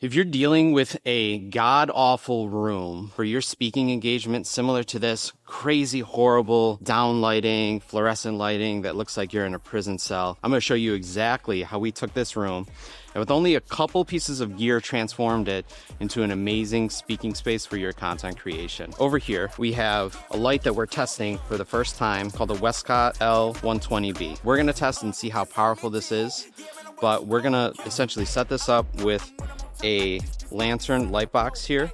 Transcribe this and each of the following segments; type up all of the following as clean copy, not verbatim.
If you're dealing with a god-awful room for your speaking engagement similar to this, crazy, horrible downlighting, fluorescent lighting that looks like you're in a prison cell, I'm going to show you exactly how we took this room and with only a couple pieces of gear transformed it into an amazing speaking space for your content creation. Over here, we have a light that we're testing for the first time called the Westcott L120B. We're going to test and see how powerful this is, but we're going to essentially set this up with a lantern light box here.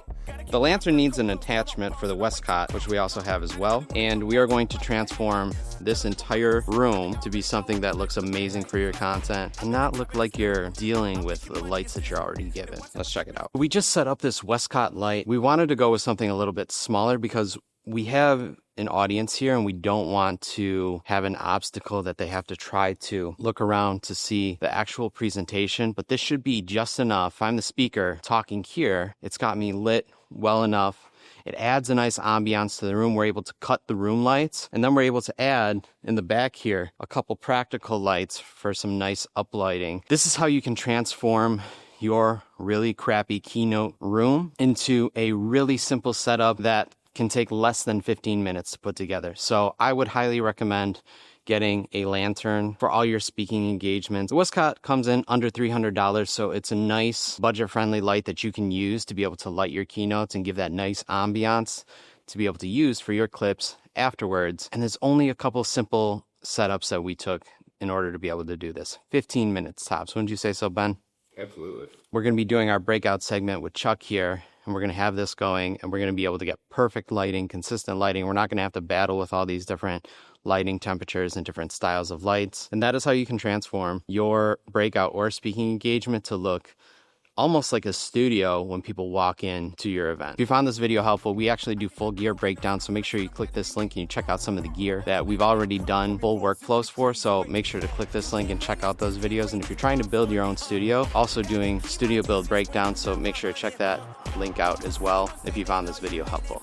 The lantern needs an attachment for the Westcott, which we also have as well. And we are going to transform this entire room to be something that looks amazing for your content and not look like you're dealing with the lights that you're already given. Let's check it out. We just set up this Westcott light. We wanted to go with something a little bit smaller because we have an audience here and we don't want to have an obstacle that they have to try to look around to see the actual presentation, but this should be just enough. If I'm the speaker talking here, it's got me lit well enough. It adds a nice ambiance to the room. We're able to cut the room lights, and then we're able to add in the back here a couple practical lights for some nice uplighting. This is how you can transform your really crappy keynote room into a really simple setup that can take less than 15 minutes to put together. So I would highly recommend getting a lantern for all your speaking engagements. The Westcott comes in under $300, so it's a nice budget-friendly light that you can use to be able to light your keynotes and give that nice ambiance to be able to use for your clips afterwards. And there's only a couple simple setups that we took in order to be able to do this. 15 minutes tops. Wouldn't you say so, Ben? Absolutely. We're going to be doing our breakout segment with Chuck here, and we're going to have this going, and we're going to be able to get perfect lighting, consistent lighting. We're not going to have to battle with all these different lighting temperatures and different styles of lights. And that is how you can transform your breakout or speaking engagement to look almost like a studio when people walk in to your event. If you found this video helpful, we actually do full gear breakdown, so make sure you click this link and you check out some of the gear that we've already done full workflows for, so make sure to click this link and check out those videos. And if you're trying to build your own studio, also doing studio build breakdown, so make sure to check that link out as well if you found this video helpful.